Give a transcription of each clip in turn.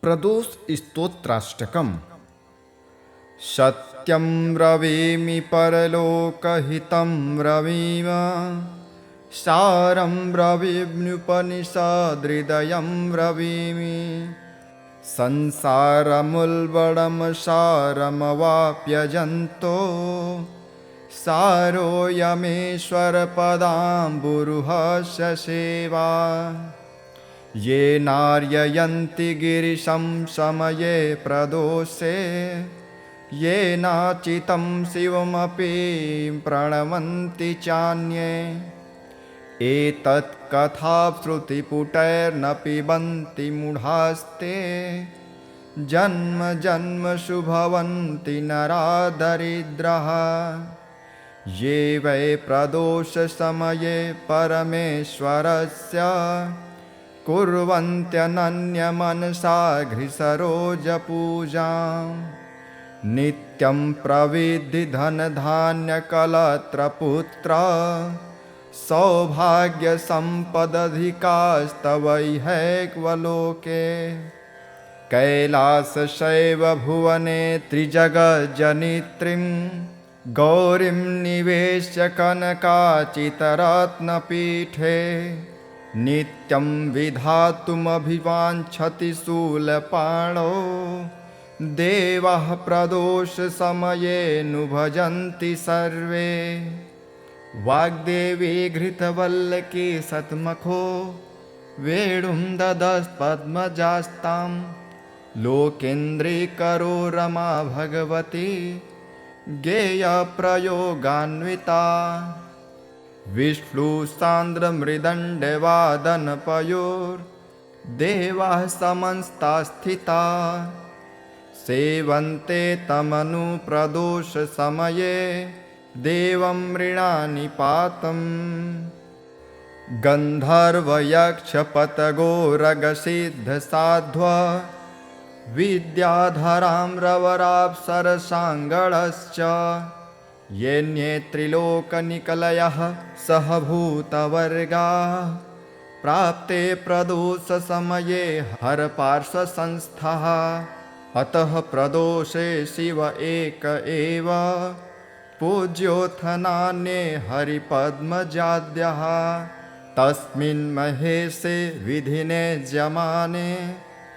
प्रदोष स्तोत्राष्टकम्। सत्यं ब्रवीमि परलोकहितं ब्रवीम, सारं ब्रवीम्युपनिषदृदयं ब्रवीमि। संसारमुल्बणं सारमवाप्यजन्तो, सारोऽयमेश्वरपदाम्बुरुहस्य सेवा। ये नार्ययन्ति गिरिशं समये प्रदोषे, ये नाचितं शिवमपि प्रणवन्ति चान्ये। एतत् कथाश्रुतिपुटैर्न पिबन्ति मूढास्ते, जन्म जन्मसु भवन्ति नरा दरिद्राः। ये वै प्रदोषसमये परमेश्वरस्य, कुर्वन्त्यनन्यमनसा घृसरोजपूजां। नित्यं प्रविद्धि धनधान्यकलत्रपुत्र, सौभाग्यसम्पदधिकास्तवैहैक्वलोके। कैलासशैवभुवने त्रिजगज्जनित्रीं, गौरीं निवेश्य कनकाचितरत्नपीठे। नित्यं विधातुमभिवाञ्छति शूलपाणौ, देवः प्रदोषसमये नु भजन्ति सर्वे। वाग्देवी घृतवल्लकी सत्मखो, वेणुं ददत्पद्मजास्तां। लोकेन्द्रीकरो रमा भगवती, गेयप्रयोगान्विता। विष्णुसान्द्रमृदण्डवादनपयोर्देवाः समस्तास्थिता, सेवन्ते तमनु प्रदोषसमये देवं मृणानिपातम्। गन्धर्वयक्षपतगोरगसिद्धसाध्व, विद्याधरां रवराप्सरसाङ्गणश्च। येऽन्ये त्रिलोकनिकलयः सहभूतवर्गाः, प्राप्ते प्रदोषसमये हरपार्श्वसंस्थः। अतः प्रदोषे शिव एक एव, पूज्योऽथ नान्ये हरिपद्मजाद्यः। तस्मिन् महेशे विधिने जमाने,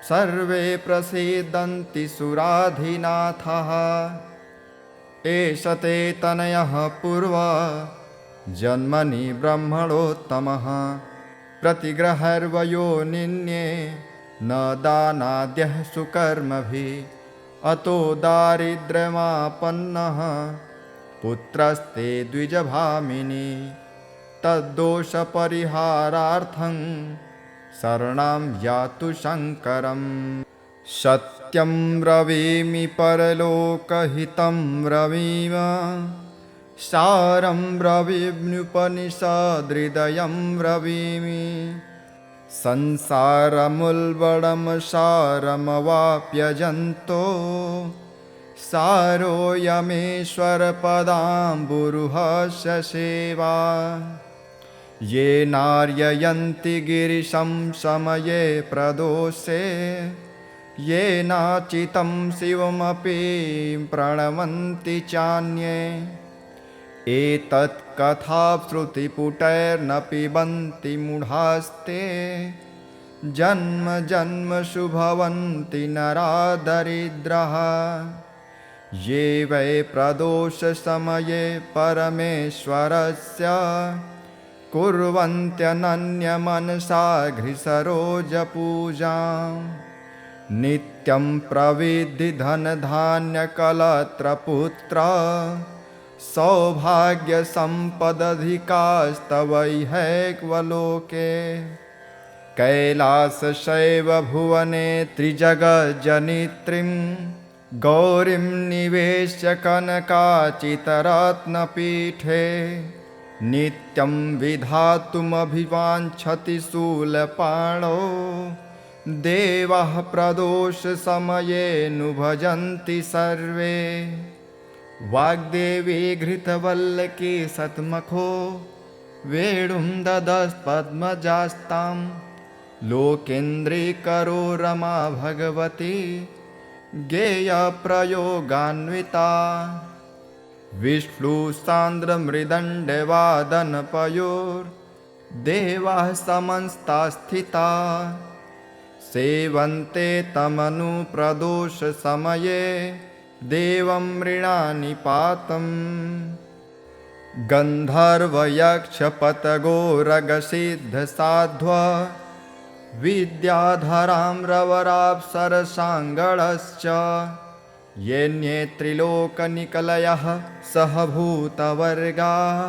सर्वे प्रसीदन्ति सुराधिनाथः। एष ते तनयः पूर्वा, जन्मनि ब्रह्मणोत्तमः। प्रतिग्रहर्वयोनिन्ये, न दानाद्यः सुकर्मभिः। अतो दारिद्र्यमापन्नः, पुत्रस्ते द्विजभामिनी। तद्दोषपरिहारार्थं, शरणं यातु शङ्करम्। सत्यं ब्रवीमि परलोकहितं ब्रवीम, सारं ब्रवीम्युपनिषदृदयं ब्रवीमि। संसारमुल्बणं सारमवाप्यजन्तो, सारोऽयमेश्वरपदाम्बुरुहस्य सेवा। ये नार्ययन्ति गिरिशं समये प्रदोषे, ये नाचितं शिवमपि प्रणवन्ति चान्ये। एतत् कथाश्रुतिपुटैर्न पिबन्ति मूढास्ते, जन्म जन्मसु भवन्ति नरा दरिद्राः। ये वै प्रदोषसमये परमेश्वरस्य, कुर्वन्त्यनन्यमनसा घृसरोजपूजां। नित्यं प्रविद्धि धनधान्यकलत्रपुत्र, सौभाग्यसम्पदधिकास्तवैहैक्वलोके। कैलासशैवभुवने त्रिजगज्जनित्रीं, गौरीं निवेश्य कनकाचितरत्नपीठे। नित्यं विधातुमभिवाञ्छति शूलपाणौ, देवः प्रदोषसमये नु भजन्ति सर्वे। वाग्देवी घृतवल्लकी सत्मखो, वेणुं ददत्पद्मजास्तां। लोकेन्द्रीकरो रमा भगवती गेयप्रयोगान्विता विष्णुसान्द्रमृदण्डवादनपयोर्देवाः समन्ता स्थिता सेवन्ते तमनुप्रदोषसमये देवं मृणानिपातम् गन्धर्वयक्षपतगोरगसिद्धसाध्वा विद्याधरां रवराप्सरसाङ्गळश्च येऽन्ये त्रिलोकनिकलयः सहभूतवर्गाः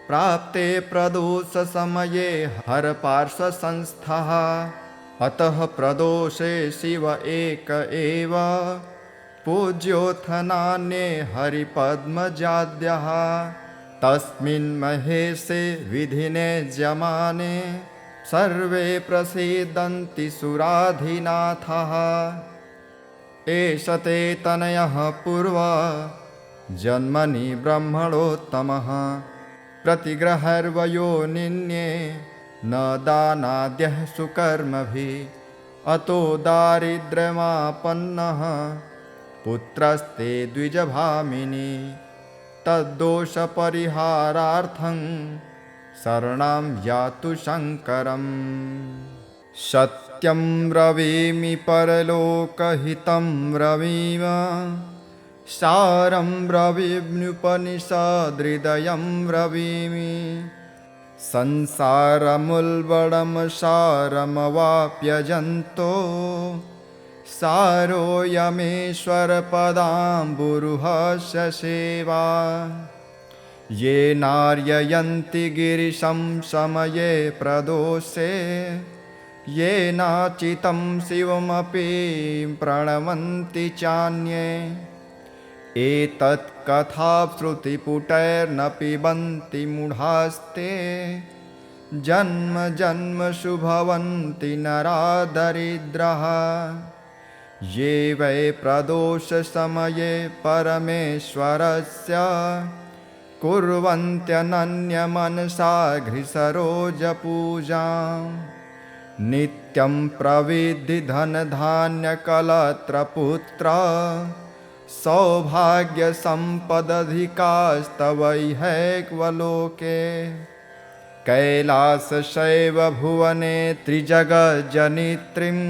प्राप्ते प्रदोषसमये हरपार्श्वसंस्थः अतः प्रदोषे शिव एक एव पूज्योऽथ नान्ये हरिपद्मजाद्यः तस्मिन् महेशे विधिने ज्यमाने सर्वे प्रसीदन्ति सुराधिनाथः एष ते तनयः पूर्वा जन्मनि ब्रह्मणोत्तमः प्रतिग्रहर्वयोनिन्ये न दानाद्यः सुकर्मभिः अतो दारिद्र्यमापन्नः पुत्रस्ते द्विजभामिनी तद्दोषपरिहारार्थं शरणं यातु शङ्करम् सत्यं ब्रवीमि परलोकहितं ब्रवीम सारं ब्रवीम्युपनिषदृदयं ब्रवीमि संसारमुल्बणं सारमवाप्यजन्तो सारोऽयमेश्वरपदाम्बुरुहस्य सेवा ये नार्ययन्ति गिरिशं समये प्रदोषे ये नाचितं शिवमपि प्रणवन्ति चान्ये एतत् कथाश्रुतिपुटैर्न पिबन्ति मूढास्ते जन्म जन्मसु भवन्ति नरा दरिद्राः ये वै प्रदोषसमये परमेश्वरस्य कुर्वन्त्यनन्यमनसा घ्रिसरोजपूजां नित्यं प्रविद्धि धनधान्यकलत्रपुत्र सौभाग्यसम्पदधिकास्तवैहैक्वलोके कैलासशैवभुवने त्रिजगज्जनित्रीं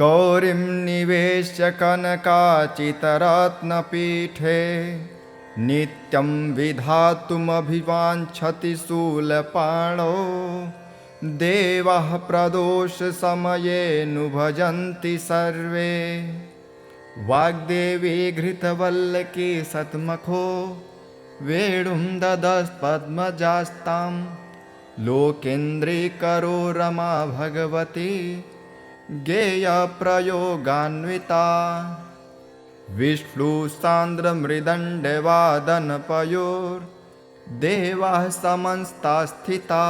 गौरीं निवेश्य कनकाचितरत्नपीठे नित्यं विधातुमभिवाञ्छति शूलपाणौ देवाः प्रदोषसमये नुभजन्ति सर्वे वाग्देवी घृतवल्लकी सत्मखो वेणुं ददत्पद्मजास्तां लोकेन्द्रीकरो रमा भगवती गेयप्रयोगान्विता विष्णुसान्द्रमृदण्डवादनपयोर्देवाः समन्ता स्थिता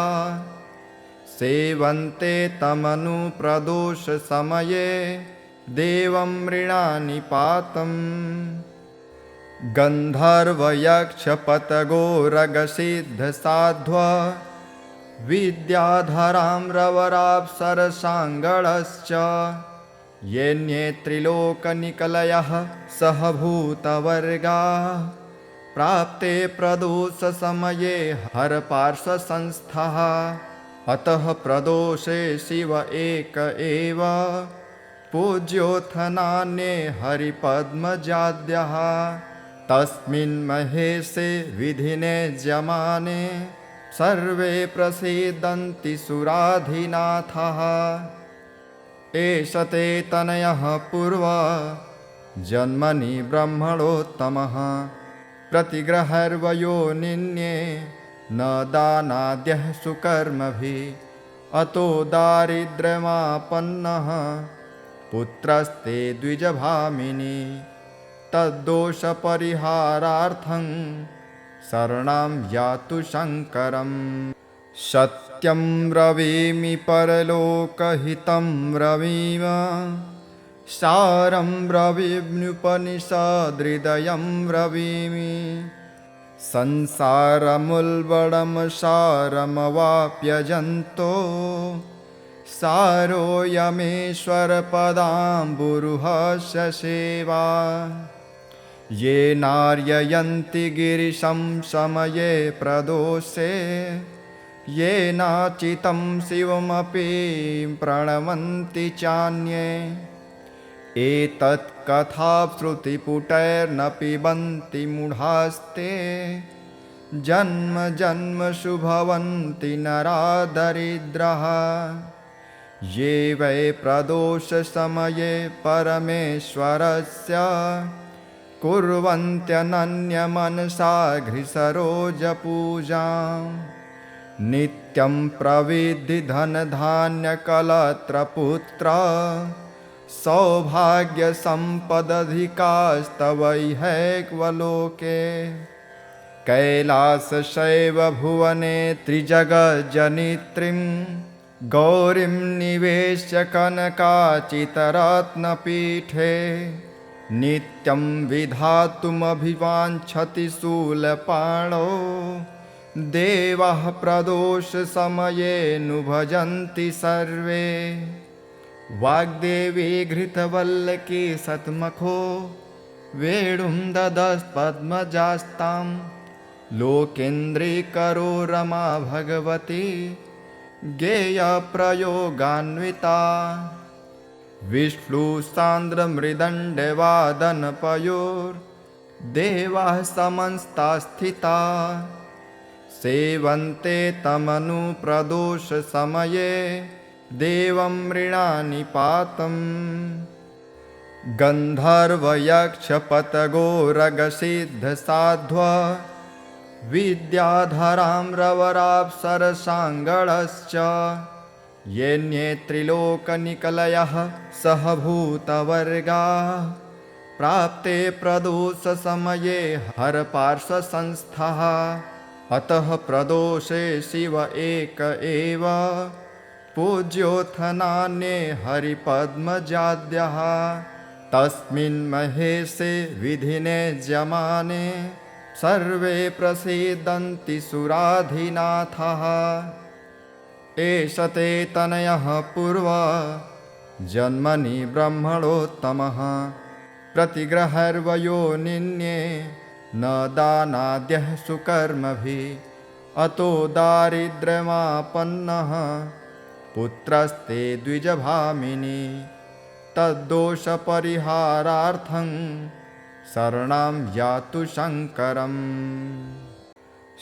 सेवन्ते तमनुप्रदोषसमये देवं मृणानिपातम् गन्धर्वयक्षपतगोरगसिद्धसाध्वा विद्याधरां रवराप्सरसाङ्गळश्च येऽन्ये त्रिलोकनिकलयः सहभूतवर्गाः प्राप्ते प्रदोषसमये हरपार्श्वसंस्थः अतः प्रदोषे शिव एक एव पूज्योऽथ नान्ये हरिपद्मजाद्यः तस्मिन् महेशे विधिने ज्यमाने सर्वे प्रसीदन्ति सुराधिनाथः एष ते तनयः पूर्वा जन्मनि ब्रह्मणोत्तमः प्रतिग्रहर्वयोनिन्ये न दानाद्यः सुकर्मभिः अतो दारिद्र्यमापन्नः पुत्रस्ते द्विजभामिनी तद्दोषपरिहारार्थं शरणं यातु शङ्करम् सत्यं ब्रवीमि परलोकहितं ब्रवीम सारं ब्रवीम्युपनिषदृदयं ब्रवीमि संसारमुल्बणं सारमवाप्यजन्तो सारोऽयमेश्वरपदाम्बुरुहस्य सेवा ये नार्ययन्ति गिरिशं समये प्रदोषे ये नाचितं शिवमपि प्रणमन्ति चान्ये एतत् कथाश्रुतिपुटैर्न पिबन्ति मूढास्ते जन्म जन्मसु भवन्ति नरा दरिद्राः ये वै प्रदोषसमये परमेश्वरस्य कुर्वन्त्यनन्यमनसा घ्रिसरोजपूजां नित्यं प्रविद्धि धनधान्यकलत्रपुत्र सौभाग्यसम्पदधिकास्तवैहैक्वलोके कैलासशैवभुवने त्रिजगज्जनित्रीं गौरीं निवेश्य कनकाचितरत्नपीठे नित्यं विधातुमभिवाञ्छति शूलपाणौ देवाः प्रदोषसमये नु भजन्ति सर्वे वाग्देवी घृतवल्लकी सत्मखो वेणुं ददत्पद्मजास्तां लोकेन्द्रीकरो रमा भगवती गेयप्रयोगान्विता विष्णुसान्द्रमृदण्डवादनपयोर्देवाः समन्ताः स्थिता सेवन्ते तमनुप्रदोषसमये देवं मृणानिपातम् गन्धर्वयक्षपतगोरगसिद्धसाध्व विद्याधरां रवराप्सरसाङ्गणश्च येऽन्ये त्रिलोकनिकलयः सहभूतवर्गाः प्राप्ते प्रदोषसमये हरपार्श्वसंस्थः अतः प्रदोषे शिव एक एव पूज्योऽथ नान्ये हरिपद्मजाद्यः तस्मिन् महेशे विधिने जमाने सर्वे प्रसीदन्ति सुराधिनाथः एष ते तनयः पूर्वा जन्मनि ब्रह्मणोत्तमः प्रतिग्रहर्वयो निन्ये न दानाद्यः सुकर्मभिः अतो दारिद्र्यमापन्नः पुत्रस्ते द्विजभामिनी तद्दोषपरिहारार्थं शरणं यातु शङ्करम्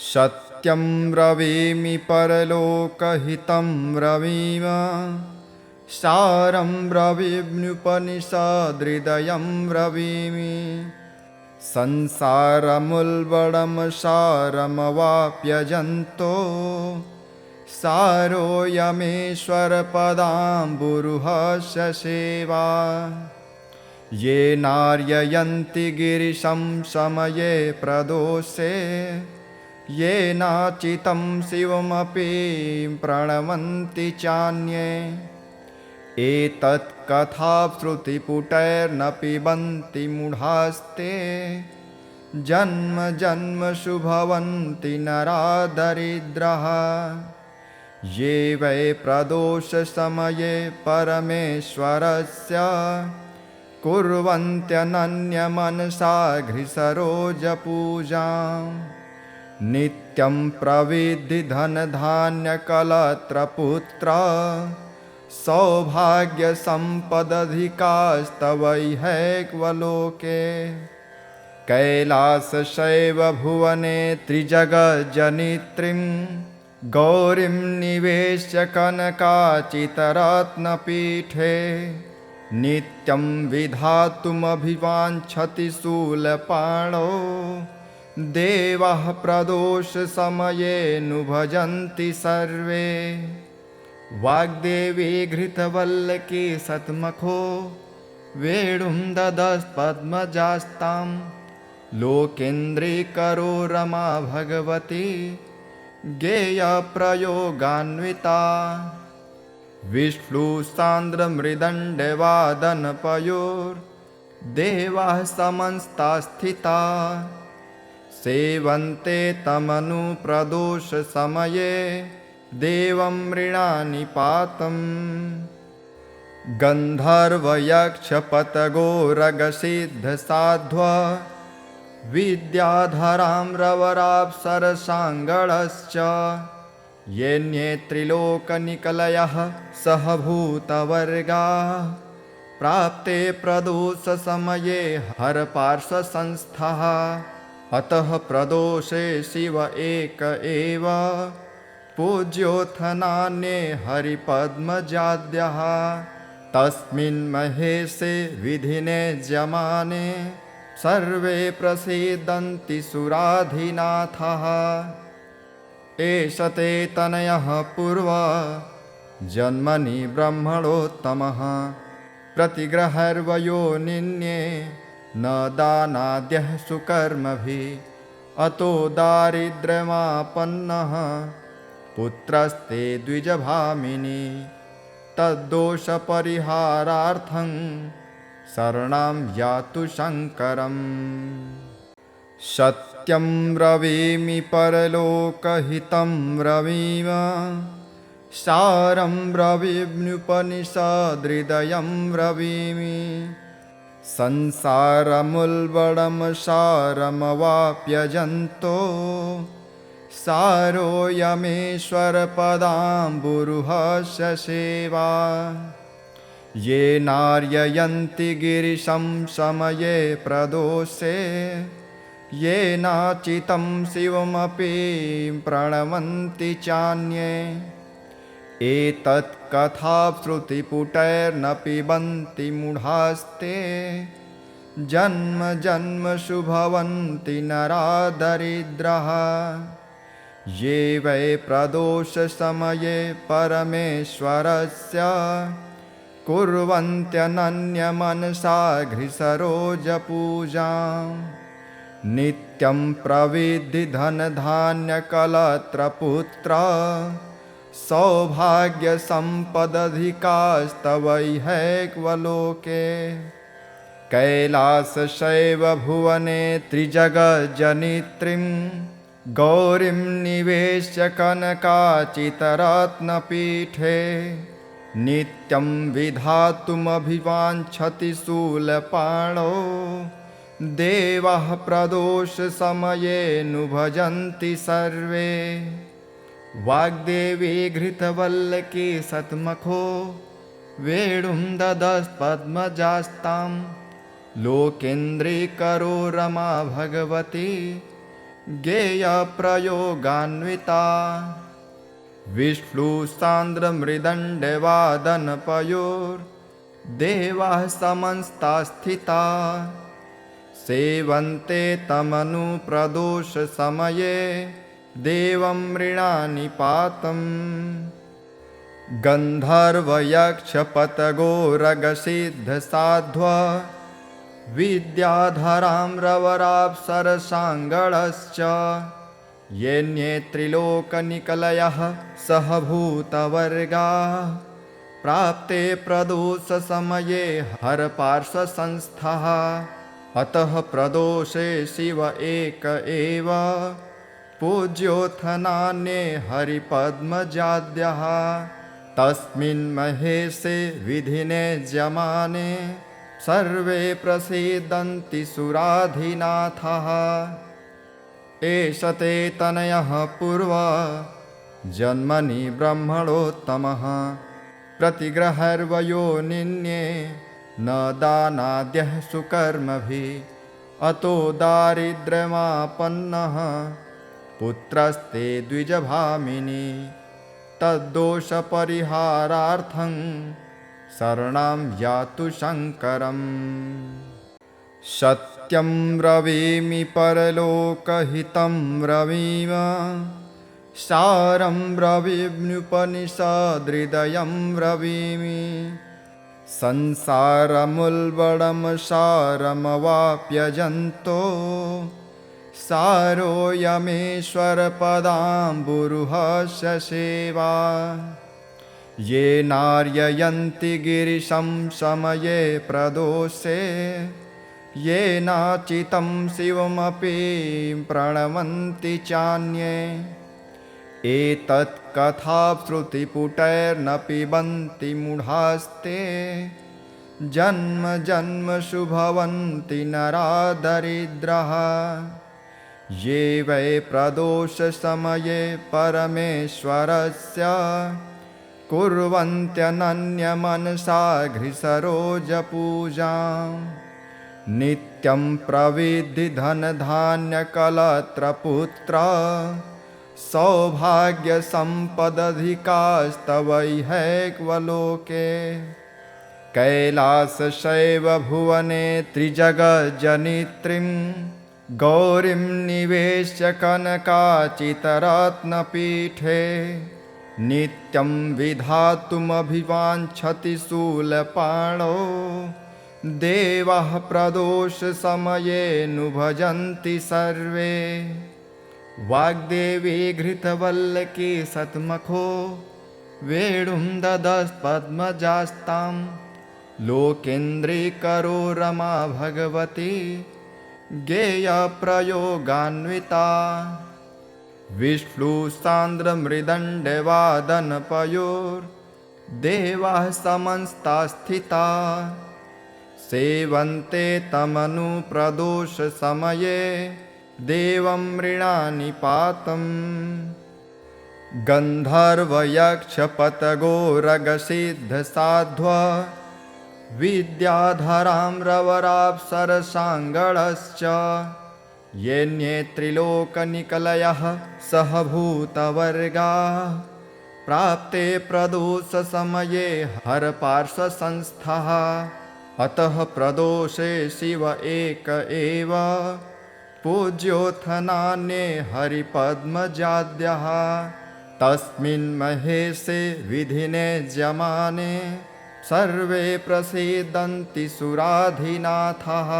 सत्यं ब्रवीमि परलोकहितं ब्रवीम सारं ब्रवीम्युपनिषदृदयं ब्रवीमि संसारमुल्बणं सारमवाप्यजन्तो सारोऽयमेश्वरपदाम्बुरुहस्य सेवा ये नार्ययन्ति गिरिशं समये प्रदोषे ये नाचितं शिवमपि प्रणमन्ति चान्ये एतत् कथाश्रुतिपुटैर्न पिबन्ति मूढास्ते जन्म जन्मसु भवन्ति नरा दरिद्राः ये वै प्रदोषसमये परमेश्वरस्य कुर्वन्त्यनन्यमनसा घ्रिसरोजपूजां नित्यं प्रविद्धि धनधान्यकलत्रपुत्र सौभाग्यसम्पदधिकास्तवैहैक्वलोके कैलासशैवभुवने त्रिजगज्जनित्रीं गौरीं निवेश्य कनकाचितरत्नपीठे नित्यं विधातुमभिवाञ्छति शूलपाणौ देवाः प्रदोषसमये नु भजन्ति सर्वे वाग्देवी घृतवल्लकी सत्मखो वेणुं ददत्पद्मजास्तां लोकेन्द्रीकरो रमा भगवती गेयप्रयोगान्विता विष्णुसान्द्रमृदण्डवादनपयोर्देवाः समन्ताः स्थिता सेवन्ते तमनुप्रदोषसमये देवं मृणानि पातम् गन्धर्वयक्षपतगोरगसिद्धसाध्व विद्याधरां रवराप्सरसाङ्गळश्च येऽन्ये त्रिलोकनिकलयः सहभूतवर्गाः प्राप्ते प्रदोषसमये हरपार्श्वसंस्थः अतः प्रदोषे शिव एक एव पूज्योऽथ नान्ये हरिपद्मजाद्यः तस्मिन् महेशे विधिने जमाने सर्वे प्रसीदन्ति सुराधिनाथः एष ते तनयः पूर्वा जन्मनि ब्रह्मणोत्तमः प्रतिग्रहर्वयोनिन्ये न दानाद्यः सुकर्मभिः अतो दारिद्र्यमापन्नः पुत्रस्ते द्विजभामिनी तद्दोषपरिहारार्थं शरणं यातु शङ्करम् सत्यं ब्रवीमि परलोकहितं ब्रवीम सारं ब्रवीम्युपनिषदृदयं ब्रवीमि संसारमुल्बणं सारमवाप्यजन्तो सारोऽयमेश्वरपदाम्बुरुहस्य सेवा ये नार्ययन्ति गिरिशं समये प्रदोषे ये नाचितं शिवमपि प्रणमन्ति चान्ये एतत् कथाश्रुतिपुटैर्न पिबन्ति मूढास्ते जन्म जन्मसु भवन्ति नरा दरिद्राः ये वै प्रदोषसमये परमेश्वरस्य कुर्वन्त्यनन्यमनसा घ्रिसरोजपूजां नित्यं प्रविद्धि धनधान्यकलत्रपुत्र सौभाग्यसम्पदधिकास्तवैहैक्वलोके कैलासशैवभुवने त्रिजगज्जनित्रीं गौरीं निवेश्य कनकाचितरत्नपीठे नित्यं विधातुमभिवाञ्छति शूलपाणौ देवः प्रदोषसमये नु भजन्ति सर्वे वाग्देवी घृतवल्लकी सत्मखो वेणुं ददत्पद्मजास्तां लोकेन्द्रीकरो रमा भगवती गेयप्रयोगान्विता विष्णुसान्द्रमृदण्डवादनपयोर्देवाः समस्तास्थिता सेवन्ते तमनुप्रदोषसमये देवं मृणानि पातम् गन्धर्वयक्षपतगोरगसिद्धसाध्व विद्याधरां रवराप्सरसाङ्गळश्च येऽन्ये त्रिलोकनिकलयः सहभूतवर्गाः प्राप्ते प्रदोषसमये हरपार्श्वसंस्थः अतः प्रदोषे शिव एक एव पूज्योऽथ नान्ये हरिपद्मजाद्यः तस्मिन् महेशे विधिने जमाने सर्वे प्रसीदन्ति सुराधिनाथः एष ते तनयः पूर्वा जन्मनि ब्रह्मणोत्तमः प्रतिग्रहर्वयोनिन्ये न दानाद्यः सुकर्मभिः अतो दारिद्र्यमापन्नः पुत्रस्ते द्विजभामिनी तद्दोषपरिहारार्थं शरणं यातु शङ्करम् सत्यं ब्रवीमि परलोकहितं ब्रवीम सारं ब्रवीम्युपनिषदृदयं ब्रवीमि संसारमुल्बणं सारमवाप्यजन्तो सारोऽयमेश्वरपदाम्बुरुहस्य सेवा ये नार्ययन्ति गिरिशं समये प्रदोषे ये नाचितं शिवमपि प्रणमन्ति चान्ये एतत् तत्कथाश्रुतिपुटैर्न पिबन्ति मूढास्ते जन्म जन्मसु भवन्ति नरा दरिद्राः ये वै प्रदोषसमये परमेश्वरस्य कुर्वन्त्यनन्यमनसा घ्रिसरोजपूजां नित्यं प्रविद्धि धनधान्यकलत्रपुत्र सौभाग्यसम्पदधिकास्तवैहैक्वलोके कैलासशैवभुवने त्रिजगज्जनित्रीं गौरीं निवेश्य कनकाचितरत्नपीठे नित्यं विधातुमभिवाञ्छति शूलपाणौ देवाः प्रदोषसमये भजन्ति सर्वे वाग्देवी घृतवल्लकी सत्मखो वेणुं ददत्पद्मजास्तां लोकेन्द्रीकरो रमा भगवती गेयप्रयोगान्विता विष्णुसान्द्रमृदण्डवादनपयोर्देवाः समन्ताः स्थिताः सेवन्ते तमनुप्रदोषसमये देवं मृणानिपातम् गन्धर्वयक्षपतगोरगसिद्धसाध्वा विद्याधरां रवराप्सरसाङ्गळश्च येऽन्ये त्रिलोकनिकलयः सहभूतवर्गाः प्राप्ते प्रदोषसमये हरपार्श्वसंस्थः अतः प्रदोषे शिव एक एव पूज्योऽथ नान्ये हरिपद्मजाद्यः तस्मिन् महेशे विधिने ज्यमाने सर्वे प्रसीदन्ति सुराधिनाथः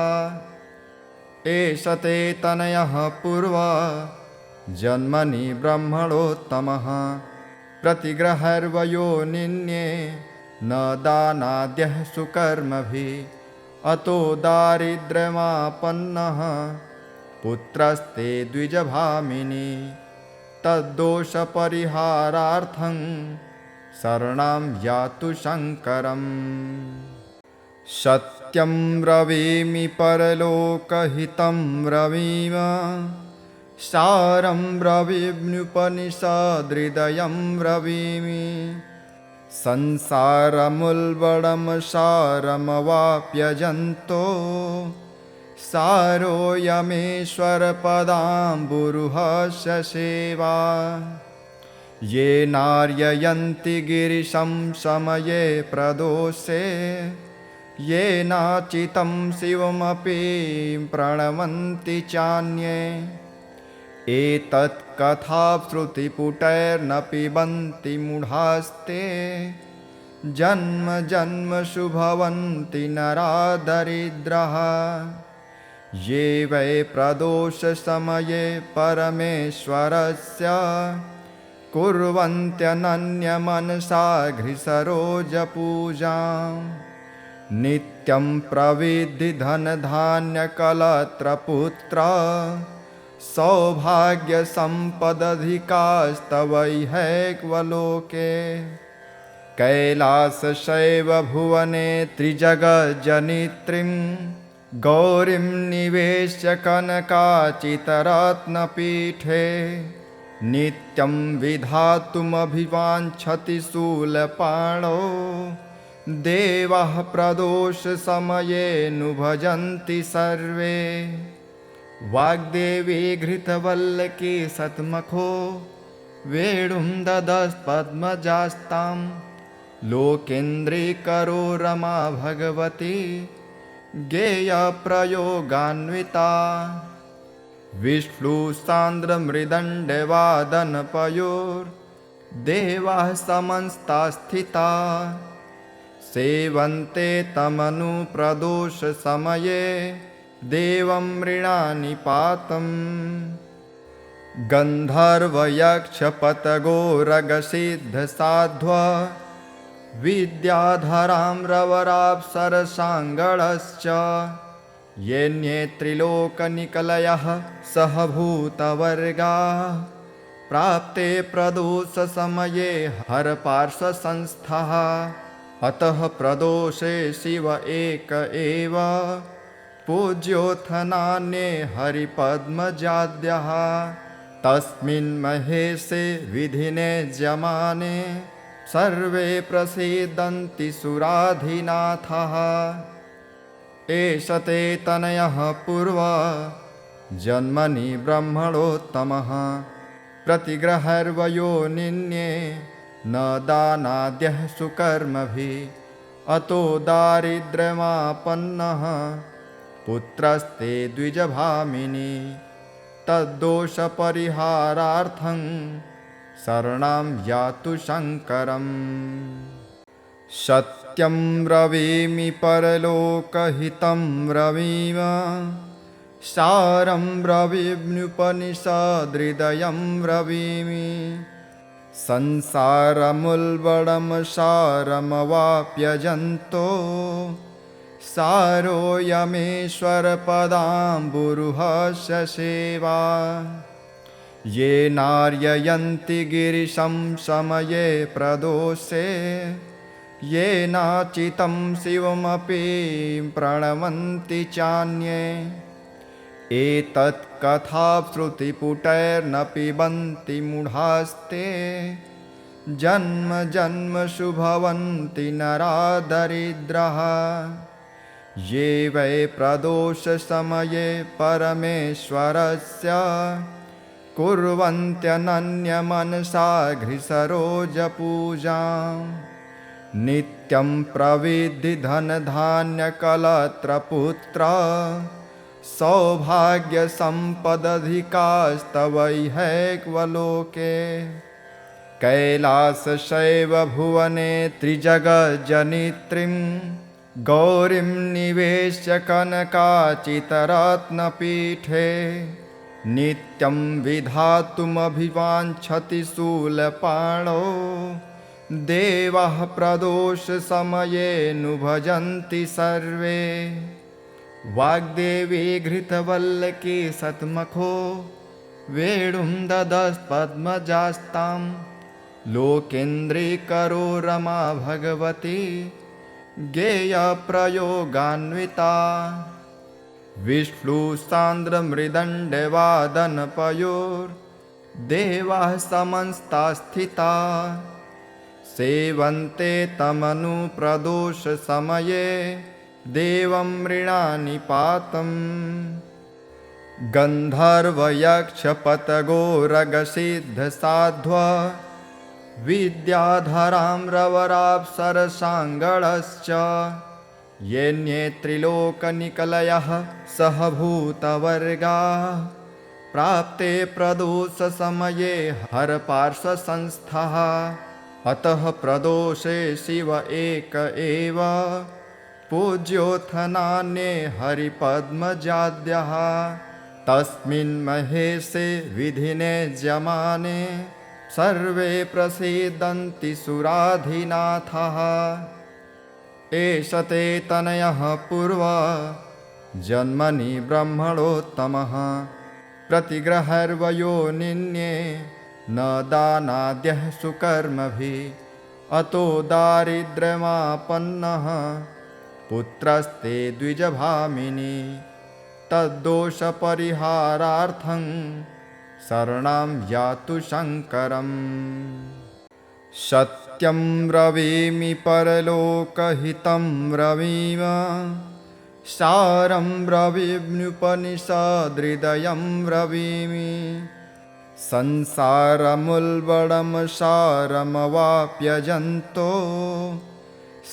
एष ते तनयः पूर्वा जन्मनि ब्रह्मणोत्तमः प्रतिग्रहर्वयोनिन्ये न दानाद्यः सुकर्मभिः अतो दारिद्र्यमापन्नः पुत्रस्ते द्विजभामिनी तद्दोषपरिहारार्थं शरणं यातु शङ्करम् सत्यं ब्रवीमि परलोकहितं ब्रवीम सारं ब्रवीम्युपनिषदृदयं ब्रवीमि संसारमुल्बणं सारमवाप्यजन्तो सारोऽयमेश्वरपदाम्बुरुहस्य सेवा ये नार्ययन्ति गिरिशं समये प्रदोषे ये नाचितं शिवमपि प्रणवन्ति चान्ये एतत्कथाश्रुतिपुटैर्न पिबन्ति मूढास्ते जन्म जन्मसु भवन्ति नरा दरिद्राः ये वै प्रदोषसमये परमेश्वरस्य कुर्वन्त्यनन्यमनसा घ्रिसरोजपूजां नित्यं प्रविद्धि धनधान्यकलत्रपुत्र सौभाग्यसम्पदधिकास्तवैहैक्वलोके कैलासशैवभुवने त्रिजगज्जनित्रीं गौरीं निवेश्य कनकाचितरत्नपीठे नित्यं विधातुमभिवाञ्छति शूलपाणौ देवाः प्रदोषसमये भजन्ति सर्वे वाग्देवी घृतवल्लकी सत्मखो वेणुं ददत्पद्मजास्तां लोकेन्द्रीकरो रमा भगवती गेयप्रयोगान्विता विष्णुसान्द्रमृदण्डवादनपयोर्देवाः समन्ताः स्थिताः सेवन्ते तमनुप्रदोषसमये देवं मृणानिपातम् गन्धर्वयक्षपतगोरगसिद्धसाध्वा विद्याधरां रवराप्सरसाङ्गळश्च येऽन्ये त्रिलोकनिकलयः सहभूतवर्गाः प्राप्ते प्रदोषसमये हरपार्श्वसंस्थः अतः प्रदोषे शिव एक एव पूज्योऽथ नान्ये हरिपद्मजाद्यः तस्मिन् महेशे विधिने जमाने सर्वे प्रसीदन्ति सुराधिनाथः एष ते तनयः पूर्वा जन्मनि ब्रह्मणोत्तमः प्रतिग्रहर्वयो निन्ये न दानाद्यः सुकर्मभिः अतो दारिद्र्यमापन्नः पुत्रस्ते द्विजभामिनी तद्दोषपरिहारार्थं शरणं यातु शङ्करम् सत्यं ब्रवीमि परलोकहितं ब्रवीम सारं ब्रवीम्युपनिषदृदयं ब्रवीमि संसारमुल्बणं सारमवाप्यजन्तो सारोऽयमेश्वरपदाम्बुरुहस्य सेवा ये नार्ययन्ति गिरिशं समये प्रदोषे ये नाचितं शिवमपि प्रणमन्ति चान्ये एतत् कथाश्रुतिपुटैर्न पिबन्ति मूढास्ते जन्म जन्मसु भवन्ति नरा दरिद्राः ये वै प्रदोषसमये परमेश्वरस्य कुर्वन्त्यनन्यमनसा घ्रिसरोजपूजां नित्यं प्रविद्धि धनधान्यकलत्रपुत्र सौभाग्यसम्पदधिकास्तवैहैक्वलोके कैलासशैवभुवने त्रिजगज्जनित्रीं गौरीं निवेश्य कनकाचितरत्नपीठे नित्यं विधातुमभिवाञ्छति शूलपाणौ देवाः प्रदोषसमये नु भजन्ति सर्वे वाग्देवी घृतवल्लकी सत्मखो वेणुं ददत्पद्मजास्तां लोकेन्द्रीकरो रमा भगवती गेयप्रयोगान्विता विष्णुसान्द्रमृदण्डवादनपयोर्देवाः समन्ताः स्थिताः सेवन्ते तमनु प्रदोषसमये देवं मृणानिपातम् गन्धर्वयक्षपतगोरगसिद्धसाध्व विद्याधरां रवराप्सरसाङ्गणश्च येऽन्ये त्रिलोकनिकलयः सहभूतवर्गाः प्राप्ते प्रदोषसमये हरपार्श्वसंस्थः अतः प्रदोषे शिव एक एव पूज्योऽथ नान्ये हरिपद्मजाद्यः तस्मिन् महेशे विधिने जमाने सर्वे प्रसीदन्ति सुराधिनाथः एष ते तनयः पूर्वा जन्मनि ब्रह्मणोत्तमः प्रतिग्रहर्वयो निन्ये न दानाद्यः सुकर्मभिः अतो दारिद्र्यमापन्नः पुत्रस्ते द्विजभामिनी तद्दोषपरिहारार्थं शरणं यातु शङ्करम् सत्यं ब्रवीमि परलोकहितं ब्रवीम सारं ब्रवीम्युपनिषदृदयं ब्रवीमि संसारमुल्बणं सारमवाप्यजन्तो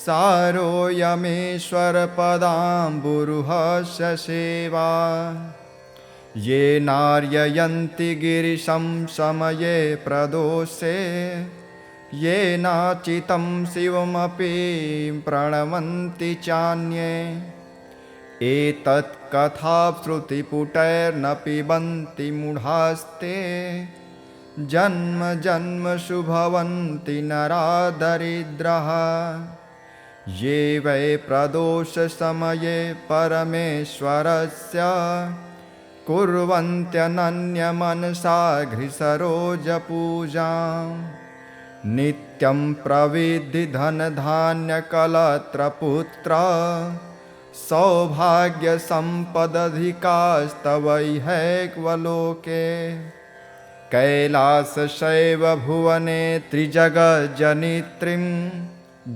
सारोऽयमेश्वरपदाम्बुरुहस्य सेवा ये नार्ययन्ति गिरिशं समये प्रदोषे ये नाचितं शिवमपि प्रणमन्ति चान्ये एतत् कथाश्रुतिपुटैर्न पिबन्ति मूढास्ते जन्म जन्मसु भवन्ति नरा दरिद्राः ये वै प्रदोषसमये परमेश्वरस्य कुर्वन्त्यनन्यमनसा घ्रिसरोजपूजां नित्यं प्रविद्धि धनधान्यकलत्रपुत्र सौभाग्यसम्पदधिकास्तवैहैक्वलोके कैलासशैवभुवने त्रिजगज्जनित्रीं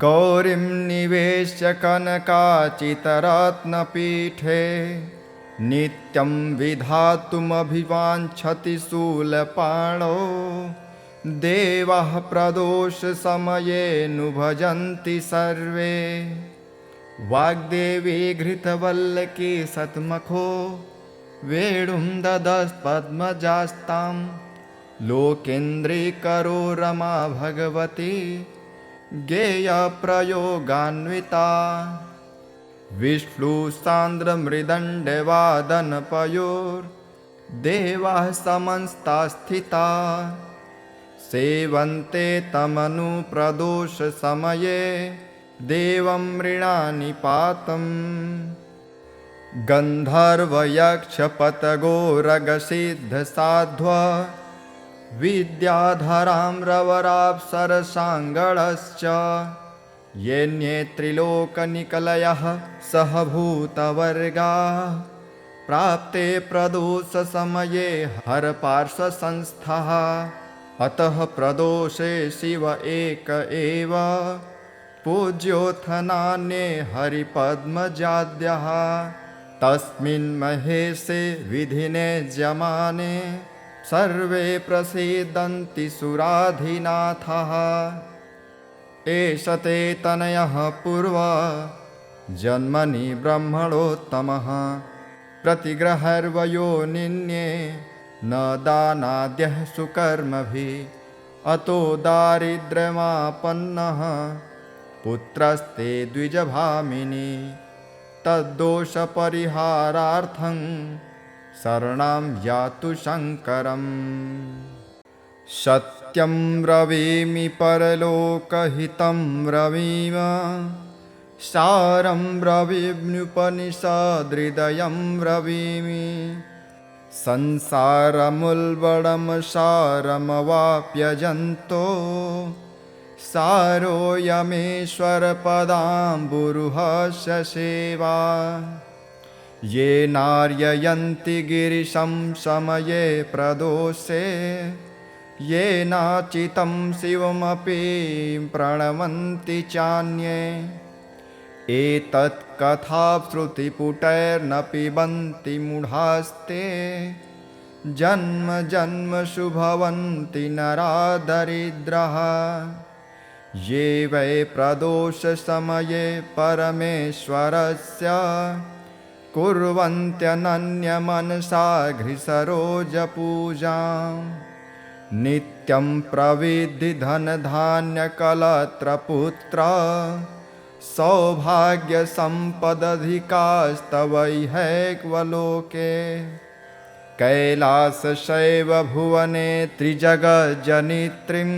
गौरीं निवेश्य कनकाचितरत्नपीठे नित्यं विधातुमभिवाञ्छति शूलपाणौ देवाः प्रदोषसमये भजन्ति सर्वे वाग्देवी घृतवल्लकी सत्मखो वेणुं ददत्पद्मजास्तां लोकेन्द्रीकरो रमा भगवती गेयप्रयोगान्विता विष्णुसान्द्रमृदण्डवादनपयोर्देवाः समन्ताः स्थिताः सेवन्ते तमनुप्रदोषसमये देवं मृणानिपातम् गन्धर्वयक्षपतगोरगसिद्धसाध्व विद्याधरां रवराप्सरसाङ्गणश्च येऽन्ये त्रिलोकनिकलयः सहभूतवर्गाः प्राप्ते प्रदोषसमये हरपार्श्वसंस्थः अतः प्रदोषे शिव एक एव पूज्योऽथ नान्ये हरिपद्मजाद्यः तस्मिन् महेशे विधिने ज्यमाने सर्वे प्रसीदन्ति सुराधिनाथः एष ते तनयः पूर्वा जन्मनि ब्रह्मणोत्तमः प्रतिग्रहर्वयो निन्ये न दानाद्यः सुकर्मभिः अतो दारिद्र्यमापन्नः पुत्रस्ते द्विजभामिनी तद्दोषपरिहारार्थं शरणं यातु शङ्करम् सत्यं ब्रवीमि परलोकहितं ब्रवीम सारं ब्रवीम्युपनिषदृदयं ब्रवीमि संसारमुल्बणं सारमवाप्यजन्तो सारोऽयमेश्वरपदाम्बुरुहस्य सेवा ये नार्ययन्ति गिरिशं समये प्रदोषे ये नाचितं शिवमपि प्रणवन्ति चान्ये एतत् कथाश्रुतिपुटैर्न पिबन्ति मूढास्ते जन्म जन्मसु भवन्ति नरा दरिद्राः ये वै प्रदोषसमये परमेश्वरस्य कुर्वन्त्यनन्यमनसा घ्रिसरोजपूजां नित्यं प्रविद्धि धनधान्यकलत्रपुत्र सौभाग्यसम्पदधिकास्तवैहैक्वलोके कैलासशैवभुवने त्रिजगज्जनित्रीं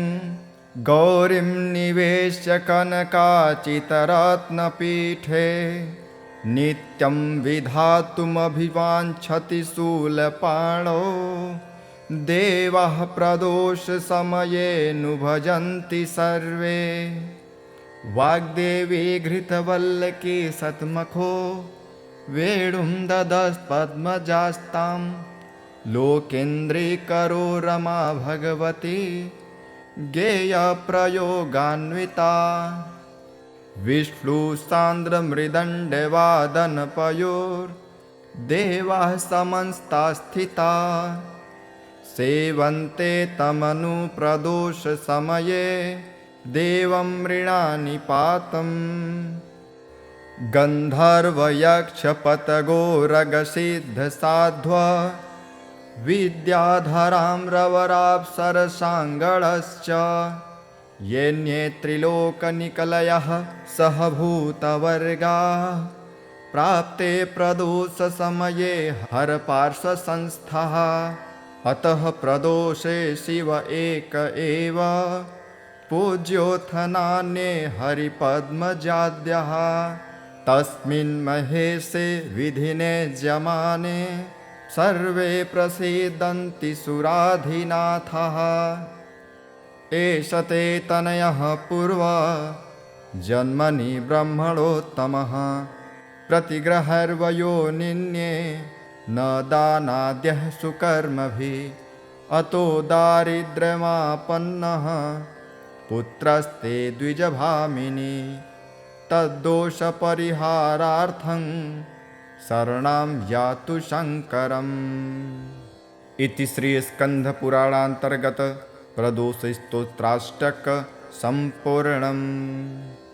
गौरीं निवेश्य कनकाचितरत्नपीठे नित्यं विधातुमभिवाञ्छति शूलपाणौ देवाः प्रदोषसमये भजन्ति सर्वे वाग्देवी घृतवल्लकी सत्मखो वेणुं ददत्पद्मजास्तां लोकेन्द्रीकरो रमा भगवती गेयप्रयोगान्विता विष्णुसान्द्रमृदण्डवादनपयोर्देवाः समन्ताः स्थिताः सेवन्ते तमनुप्रदोषसमये देवं मृणानिपातम् गन्धर्वयक्षपतगोरगसिद्धसाध्व विद्याधरां रवराप्सरसाङ्गणश्च येऽन्ये त्रिलोकनिकलयः सहभूतवर्गाः प्राप्ते प्रदोषसमये हरपार्श्वसंस्थः अतः प्रदोषे शिव एक एव पूज्योऽथ नान्ये हरिपद्मजाद्यः तस्मिन् महेशे विधिने ज्यमाने सर्वे प्रसीदन्ति सुराधिनाथः एष ते तनयः पूर्वा जन्मनि ब्रह्मणोत्तमः प्रतिग्रहर्वयोनिन्ये न दानाद्यः सुकर्मभिः अतो दारिद्र्यमापन्नः पुत्रस्ते द्विजभामिनी तद्दोषपरिहारार्थं शरणं यातु शङ्करम् इति श्रीस्कन्धपुराणान्तर्गत प्रदोषस्तोत्राष्टकं सम्पूर्णम्।